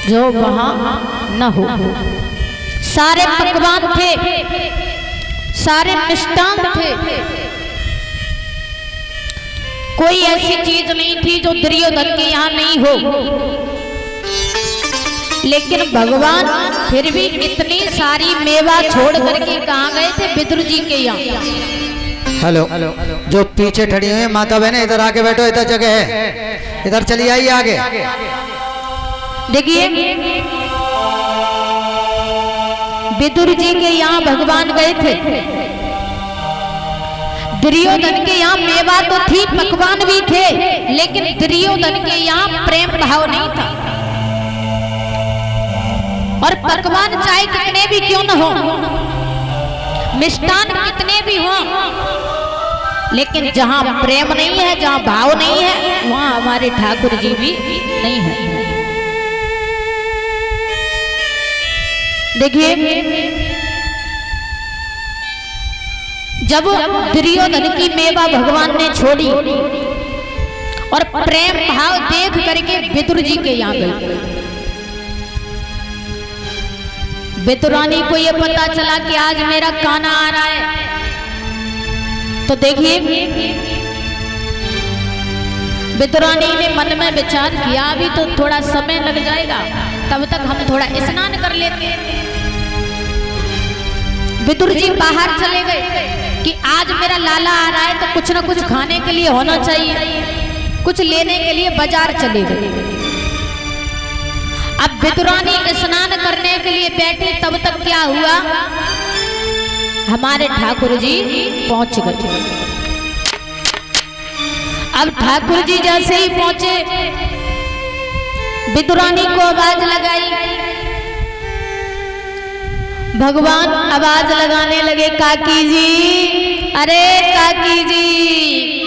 जो वहां न हो। सारे पकवान थे, सारे मिष्टान थे, कोई ऐसी चीज नहीं थी जो दुर्योधन के यहाँ नहीं हो। लेकिन भगवान फिर भी इतनी सारी मेवा छोड़ करके कहाँ गए थे? विदुर जी के यहाँ। हेलो, जो पीछे खड़ी हुई माता बहने इधर आके बैठो, इधर जगह है, इधर चली आइए आगे। देखिए विदुर जी के यहाँ भगवान गए थे। दुर्योधन के यहाँ मेवा तो थी, पकवान भी थे, लेकिन दुर्योधन के यहाँ प्रेम भाव नहीं था। और पकवान चाहे कितने भी क्यों न हो, मिष्टान कितने भी हो, लेकिन जहां प्रेम नहीं है, जहां भाव नहीं है, वहां हमारे ठाकुर जी भी नहीं है। देखिए जब दुर्योधन की मेवा भगवान ने छोड़ी और प्रेम भाव देख करके विदुर जी के यहाँ गए। विदुरानी को ये पता चला कि आज मेरा कान्हा आ रहा है, तो देखिए विदुरानी ने मन में विचार किया अभी तो थोड़ा समय लग जाएगा, तब तक हम थोड़ा स्नान कर लेते। विदुर जी बाहर चले गए कि आज मेरा लाला आ रहा है तो कुछ ना कुछ खाने के लिए होना चाहिए, कुछ लेने के लिए बाजार चले गए। अब विदुरानी स्नान करने के लिए बैठी, तब तक क्या हुआ, हमारे ठाकुर जी पहुंच गए। अब ठाकुर जी जैसे ही पहुंचे, विदुरानी को आवाज लगाई। भगवान आवाज लगाने लगे, काकी जी, अरे काकी जी।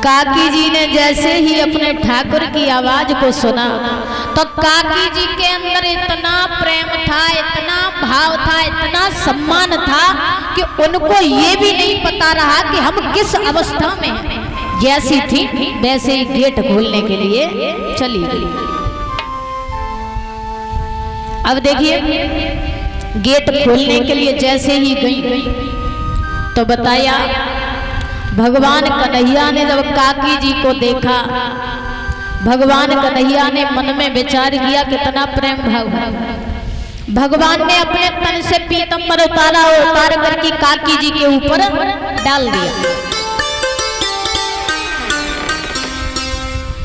काकी जी ने जैसे ही अपने ठाकुर की आवाज को सुना तो काकी जी के अंदर इतना प्रेम था, इतना भाव था, इतना सम्मान था कि उनको ये भी नहीं पता रहा कि हम किस अवस्था में हैं। जैसी थी वैसे ही गेट खोलने के लिए चली गई। अब देखिए गेट खोलने के लिए जैसे ही गई तो बताया भगवान कन्हैया ने जब काकी जी को देखा, भगवान कन्हैया ने मन में विचार किया कितना प्रेम भाव है। भगवान ने अपने तन से पीतंबर उतारा और उतार करके काकी जी के ऊपर डाल दिया।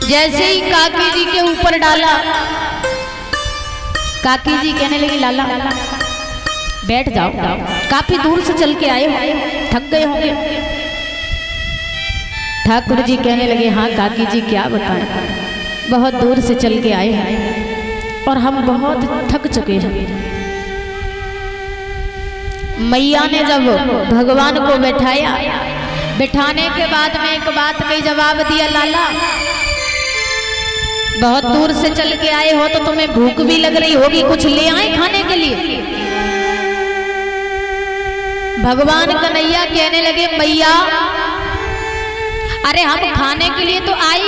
जैसे ही काकी जी के ऊपर डाला, काकी जी कहने लगी लाला बैठ जाओ, काफी दूर से चल के आए हो, थक गए होंगे। ठाकुर जी कहने लगे हाँ काकी जी क्या बताएं, बहुत दूर से चल के आए हैं और हम बहुत थक चुके हैं। मैया ने जब भगवान को बैठाया, बिठाने के बाद में एक बात का जवाब दिया, लाला बहुत दूर से चल के आए हो तो तुम्हें भूख भी लग रही होगी, कुछ ले आए खाने के लिए। भगवान कन्हैया कहने लगे मैया अरे हम खाने के लिए तो आई,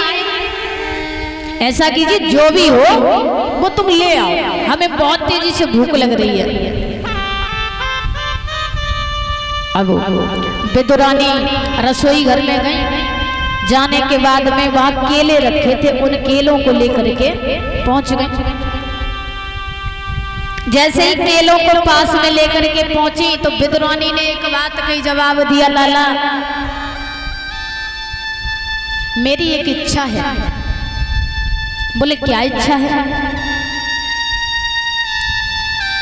ऐसा कीजिए जो भी हो वो तुम ले आओ, हमें बहुत तेजी से भूख लग रही है। अब विदुरानी रसोई घर में गई, जाने के बाद में वहां केले रखे थे, उन केलों को लेकर के पहुंच गए। जैसे ही केलों को पास में लेकर के पहुंची तो विदुरानी ने एक बात का जवाब दिया, लाला मेरी एक इच्छा है। बोले क्या इच्छा है?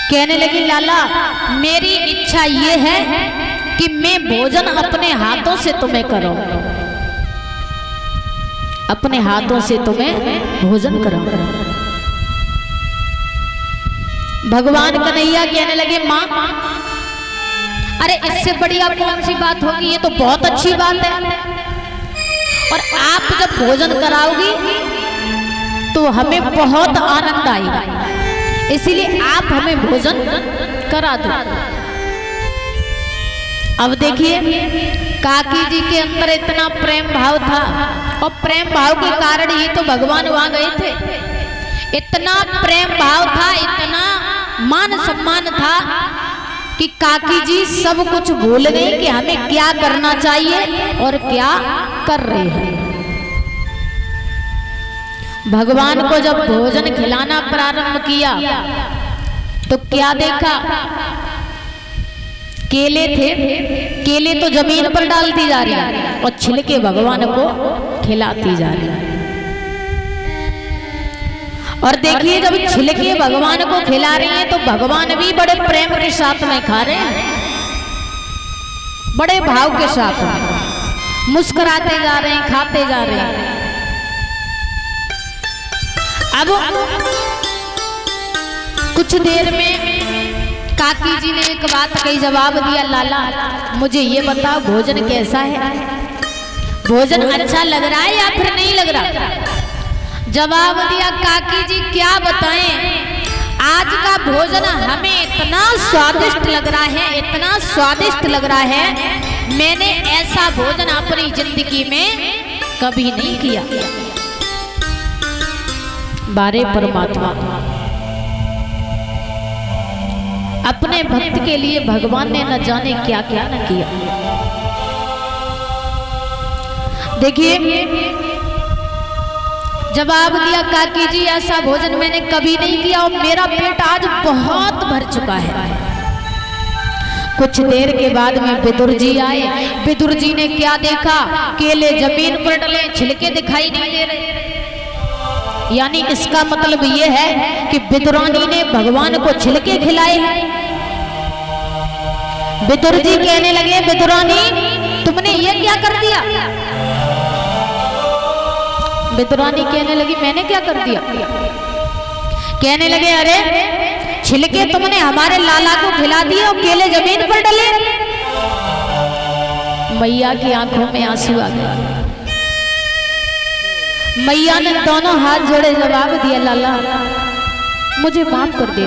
कहने लगी लाला मेरी इच्छा ये है कि मैं भोजन अपने हाथों से तुम्हें कराऊं, अपने हाथों से तुम्हें भोजन कराऊं। भगवान कन्हैया कहने लगे माँ अरे इससे बढ़िया कौन सी बात होगी, ये तो बहुत अच्छी बात है, और आप जब भोजन कराओगी तो हमें बहुत आनंद आएगा, इसीलिए आप हमें भोजन करा दो। अब देखिए काकी जी के अंदर इतना प्रेम भाव था, और प्रेम भाव के कारण ही तो भगवान वहां गए थे। इतना प्रेम भाव था, इतना मान सम्मान था कि काकी जी सब कुछ भूल गई कि हमें क्या करना चाहिए और क्या कर रहे हैं। भगवान को जब भोजन खिलाना प्रारंभ किया तो क्या देखा, केले थे, केले तो जमीन पर डालती जा रही है और छिलके भगवान को खिलाती जा रही है। और देखिए जब छिलके भगवान को खिला रही हैं तो भगवान भी बड़े प्रेम के साथ में खा रहे हैं, बड़े भाव के साथ में मुस्कुराते जा रहे हैं, खाते जा रहे हैं। अब कुछ देर में काकी जी ने एक बात कही, जवाब दिया, लाला मुझे ये बताओ भोजन कैसा है, भोजन अच्छा लग रहा है या फिर नहीं लग रहा। जवाब दिया, काकी जी क्या बताएं, आज का भोजन हमें इतना स्वादिष्ट लग रहा है, इतना स्वादिष्ट लग रहा है, मैंने ऐसा भोजन अपनी जिंदगी में कभी नहीं किया। बारे परमात्मा, अपने भक्त के लिए भगवान ने न जाने क्या क्या न किया। देखिए जवाब दिया, काकी जी ऐसा भोजन मैंने कभी नहीं किया और मेरा पेट आज बहुत भर चुका है। कुछ देर के बाद में विदुर जी आए। विदुर जी ने क्या देखा, केले जमीन पर डले, छिलके दिखाई नहीं दे रहे। यानी इसका मतलब ये है कि विदुरानी ने भगवान को छिलके खिलाए। विदुर जी कहने लगे, विदुरानी तुमने ये क्या कर दिया। विदुरानी कहने लगी, मैंने क्या कर दिया। कहने लगे, अरे छिलके तुमने हमारे लाला को खिला दिए और केले जमीन पर डले। मैया की आंखों में आंसू आ गए। मैया ने दोनों हाथ जोड़े जवाब दिया, लाला मुझे माफ कर दे,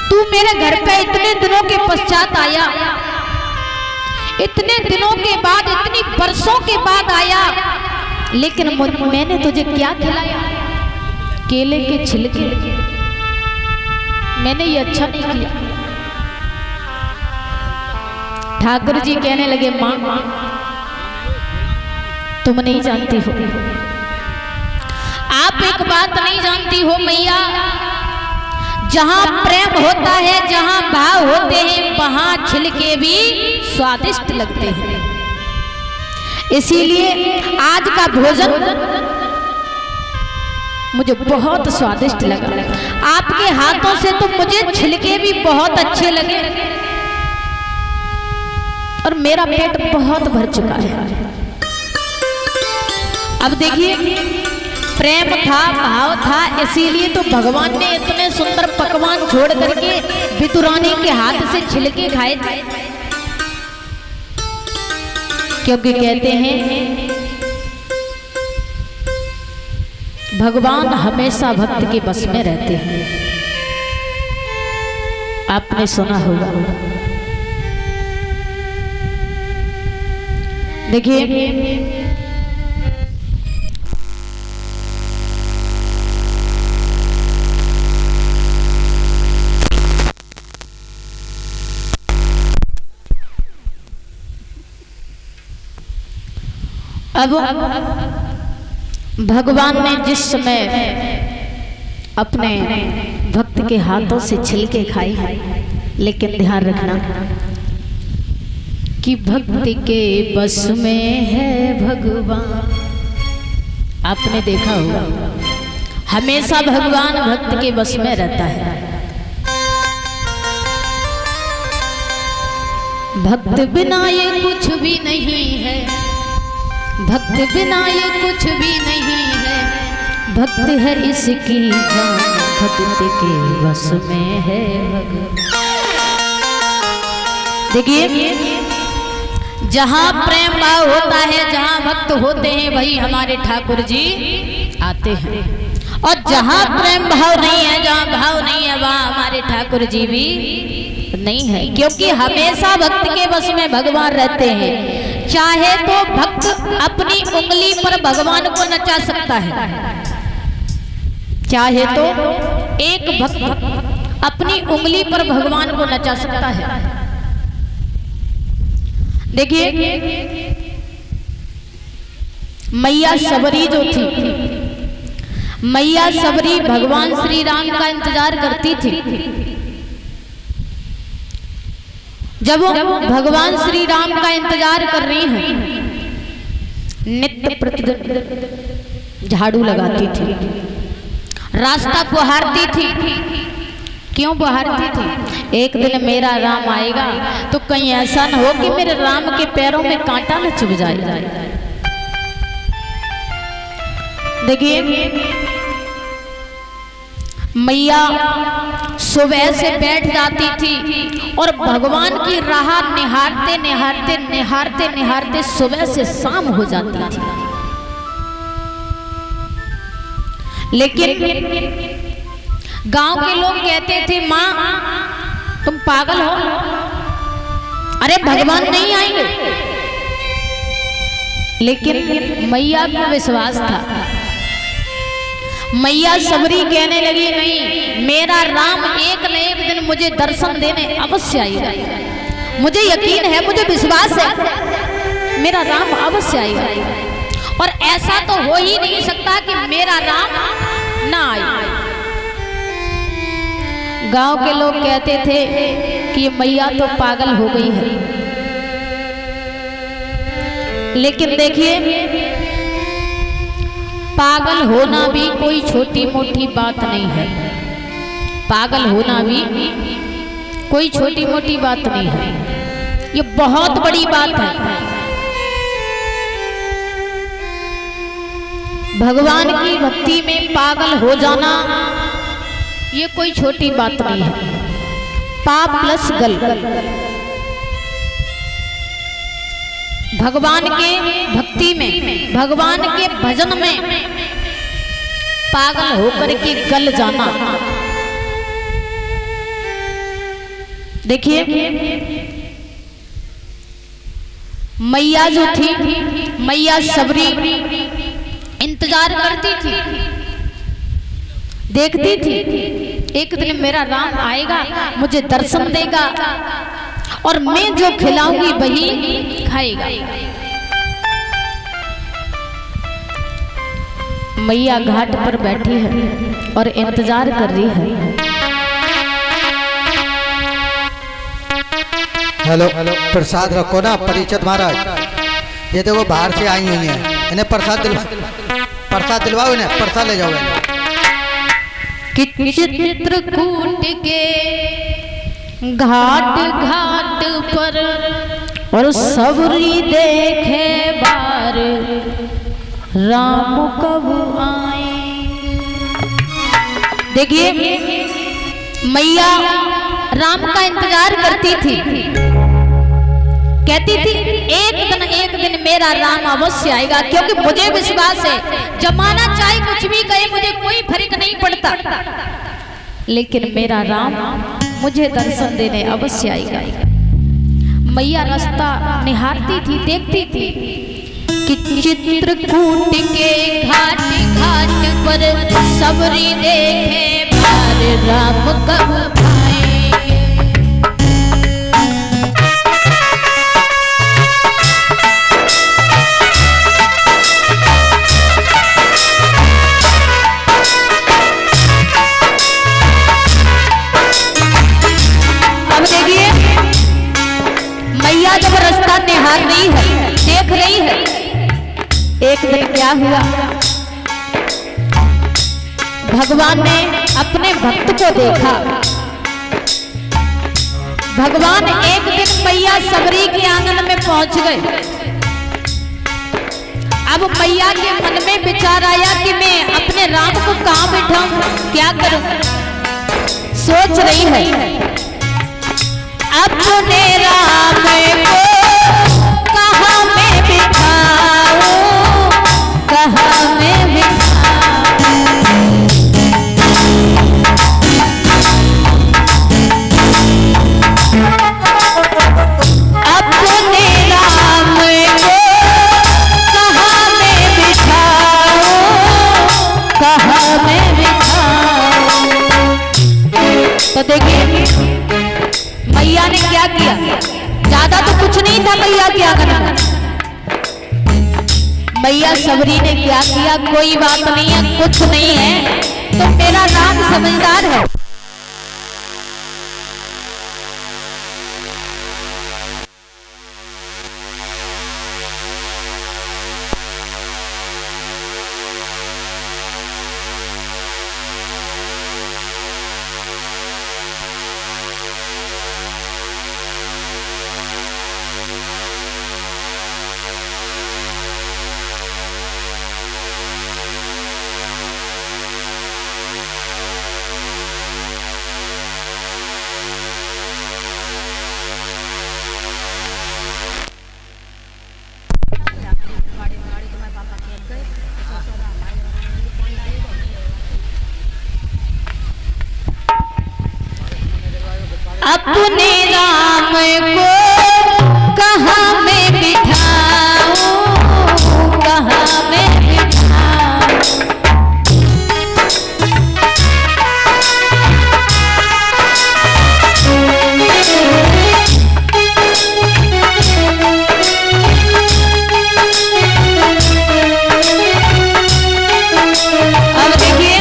तू मेरे घर पे इतने दिनों के पश्चात आया, इतने दिनों के बाद, इतनी बरसों के बाद आया, लेकिन मैंने तुझे क्या खिलाया, केले के छिलके। मैंने ये अच्छा नहीं किया। ठाकुर जी कहने लगे, मां तुम नहीं जानती हो, आप एक बात नहीं जानती हो मैया, जहां प्रेम होता है, जहां भाव होते हैं, वहां छिलके भी स्वादिष्ट लगते हैं। इसीलिए आज का भोजन मुझे बहुत स्वादिष्ट लगा। आपके हाथों से तो मुझे छिलके भी बहुत अच्छे लगे और मेरा पेट बहुत भर चुका है। अब देखिए प्रेम था, भाव था, इसीलिए तो भगवान ने इतने सुंदर पकवान छोड़ करके विदुरानी के हाथ से छिलके खाए थे। क्योंकि कहते हैं भगवान हमेशा भक्त के बस में रहते हैं। आपने सुना होगा। देखिए अब भगवान ने जिस समय अपने भक्त के हाथों से छिलके खाए, लेकिन ध्यान रखना कि भक्ति के बस में है भगवान। आपने देखा होगा हमेशा भगवान भक्त के बस में रहता है। भक्त बिना ये कुछ भी नहीं है, भक्त बिना ये कुछ भी नहीं है, भक्त है इसकी जान, भक्त के बस में है भगवान। देखिए जहाँ प्रेम भाव होता है, जहाँ भक्त होते हैं, वही हमारे ठाकुर जी आते हैं। और जहाँ प्रेम भाव नहीं है, जहाँ भाव नहीं है, वहाँ हमारे ठाकुर जी भी नहीं है। क्योंकि हमेशा भक्त के बस में भगवान रहते हैं। चाहे तो भक्त अपनी उंगली पर भगवान को नचा सकता है, चाहे तो एक भक्त अपनी उंगली पर भगवान को नचा सकता है। देखिए मैया सबरी जो थी, मैया सबरी भगवान श्री राम का इंतजार करती थी। जब वो भगवान श्री राम का इंतजार कर रही हैं, नित्य प्रतिदिन झाड़ू लगाती थी, रास्ता बुहारती थी। क्यों बुहारती थी? एक दिन मेरा राम आएगा तो कहीं ऐसा न हो कि मेरे राम के पैरों में कांटा न चुभ जाए। देखिए मैया सुबह से बैठ जाती थी और भगवान की राह निहारते निहारते निहारते निहारते सुबह से शाम हो जाती थी। लेकिन गांव के लोग कहते थे, माँ तुम पागल हो, अरे भगवान नहीं आएंगे। लेकिन मैया को विश्वास था। मैया सबरी कहने लगी, नहीं, मेरा राम एक न एक दिन मुझे दर्शन देने अवश्य आएगा। मुझे यकीन है, मुझे विश्वास है, मेरा राम अवश्य आएगा। और ऐसा तो हो ही नहीं सकता कि मेरा राम ना आए। गांव के लोग कहते थे कि ये मैया तो पागल हो गई है। लेकिन देखिए पागल होना भी कोई छोटी मोटी बात नहीं है। पागल होना भी कोई छोटी मोटी बात नहीं है, ये बहुत बड़ी बात है। भगवान की भक्ति में पागल हो जाना ये कोई छोटी बात नहीं है। पाप प्लस गल, भगवान के भक्ति में, भगवान के भजन में पागल होकर के गल जाना। देखिए मैया जो थी, मैया सबरी इंतजार करती थी, देखती थी एक दिन मेरा राम आएगा, मुझे दर्शन देगा और मैं जो खिलाऊंगी वही खाएगा। मैया घाट पर बैठी है और इंतजार कर रही है। हेलो, प्रसाद रखो ना परिचित महाराज। ये देखो बाहर से आई हुई है, इन्हें प्रसाद दिलवाओ, इन्हें प्रसाद ले जाओ। कि चित्रकूट के घाट घाट पर और सबरी देखे बार, राम कब आए। देखिए मैया राम का इंतजार करती थी, कहती थी एक दिन मेरा राम अवश्य आएगा, क्योंकि मुझे विश्वास है जमाना चाहे कुछ भी कहे मुझे कोई फर्क नहीं पड़ता, लेकिन मेरा राम मुझे दर्शन देने अवश्य आएगा। मैया रास्ता निहारती थी, देखती थी कि चित्रकूट के घाट घाट पर सबरी देखे बार, राम कब आएंगे। अब देखिए मैया जब रास्ता निहार रही है, देख रही है, एक दिन क्या हुआ, भगवान ने अपने भक्त को देखा। भगवान एक दिन मैया सबरी के आंगन में पहुंच गए। अब मैया के मन में विचार आया कि मैं अपने राम को कहां बिठाऊं, क्या करूं। सोच रही है अपने राम को कहां मैं बिठाऊं, कहां मैं बिठाऊं। अपने राम को कहां मैं बिठाऊं, कहां मैं बिठाऊं। देखिए मैया ने क्या किया, ज्यादा तो कुछ नहीं था मैया क्या करना। मैया सबरी ने क्या किया, कोई बात नहीं है, कुछ नहीं है, तो मेरा राम समझदार है। अपने राम को कहाँ मैं बिठाऊं, कहाँ मैं बिठाऊं। अब देखिए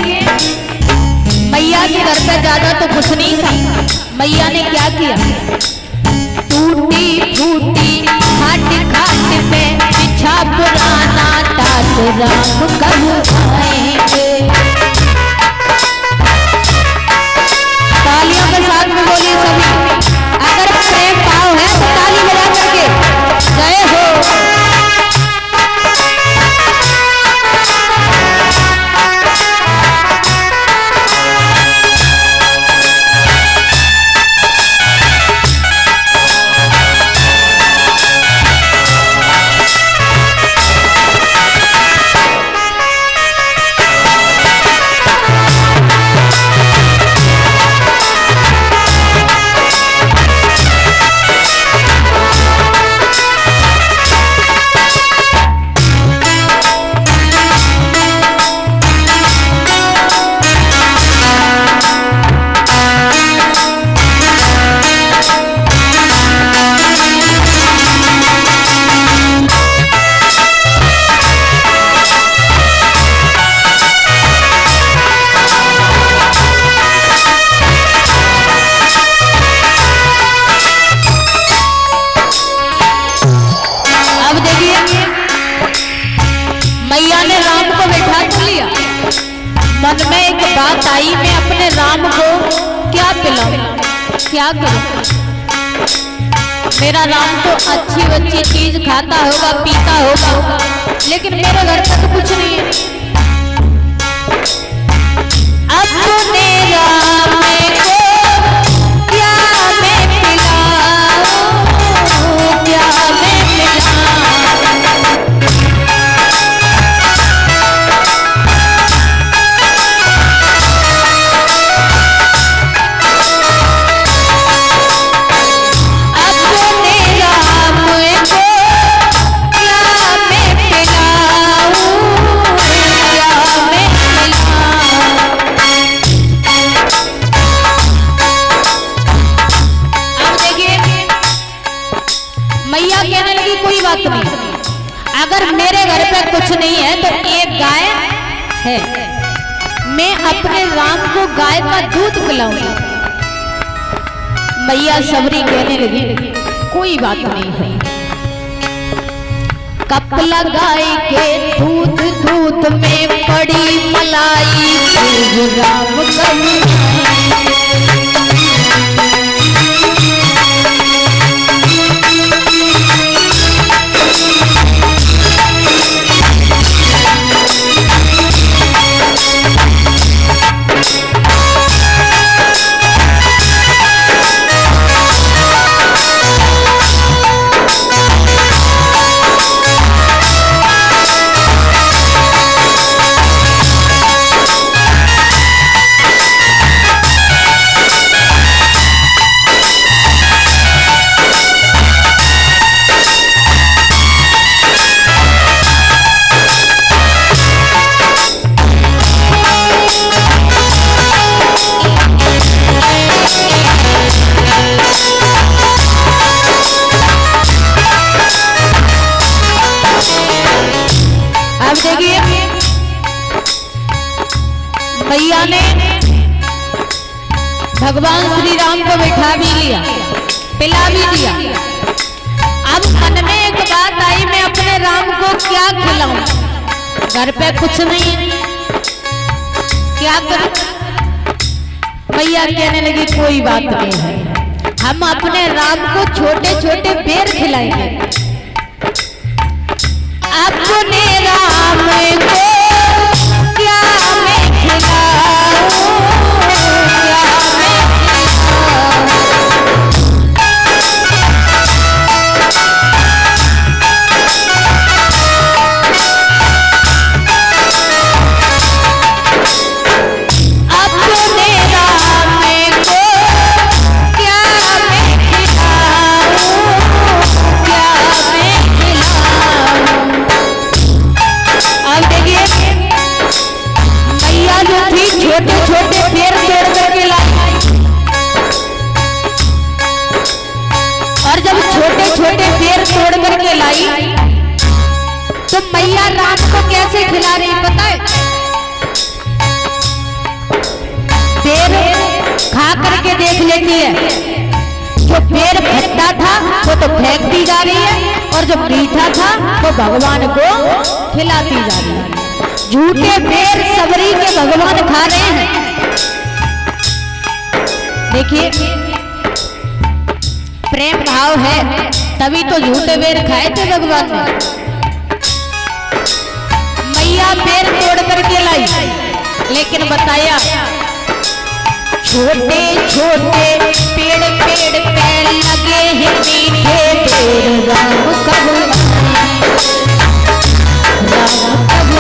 मैया के घर पे ज्यादा तो कुछ नहीं था। मैया ने क्या किया, टूटी फूटी खाट खाट पे बिछा पुराना टाट राम कब आएंगे। तालियों के साथ में बोलिए सभी, अगर प्रेम भाव है तो ताली बजा करके जय हो। मैया ने राम को बैठा तो लिया, मन में एक बात आई, मैं अपने राम को क्या पिलाऊं, क्या करूं। मेरा राम तो अच्छी अच्छी चीज खाता होगा, पीता होगा, लेकिन मेरे घर पर तो कुछ नहीं है। अपने राम को क्या मैं पिलाऊं, क्या मैं पिलाऊं। मैया कहने लगी कोई बात नहीं, अगर मेरे घर पे कुछ नहीं है तो एक गाय है, मैं अपने राम को गाय का दूध पिलाऊंगी। मैया सबरी कहने लगी कोई बात नहीं है, कपला गाय के दूध दूध में पड़ी मलाई, राम कब मैया ने भगवान श्री राम को बैठा भी लिया, पिला भी दिया। अब मन में एक बात आई, मैं अपने राम को क्या खिलाऊं, घर पे कुछ नहीं, क्या करूं? मैया कहने लगी कोई बात नहीं है, हम अपने राम को छोटे छोटे बेर खिलाएंगे। अपने राम को क्या मैं खिलाऊं, क्या मैं छोटे छोटे पेड़ तोड़ करके लाई, और जब छोटे छोटे पेड़ तोड़ करके लाई तो मैया राम को कैसे खिला रही पता है? पेड़ खा करके देख लेती है, जो पेड़ खट्टा था वो तो फेंकती जा रही है, और जो मीठा था वो भगवान को खिलाती जा रही है। झूठे पेड़ सबरी के भगवान खा रहे हैं। देखिए प्रेम भाव है तभी तो झूठे पेड़ खाए थे भगवान ने। मैया पेड़ तोड़ करके लाई, लेकिन बताया छोटे छोटे पेड़ पेड़ पे लगे हैं मीठे पेड़, राम कब राम कब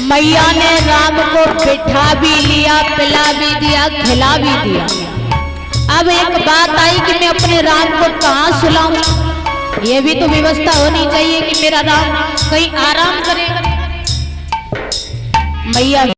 मैया ने राम को बिठा भी लिया, पिला भी दिया, खिला भी दिया। अब एक बात आई कि मैं अपने राम को कहाँ सुलाऊं, ये भी तो व्यवस्था होनी चाहिए कि मेरा राम कहीं आराम करे। मैया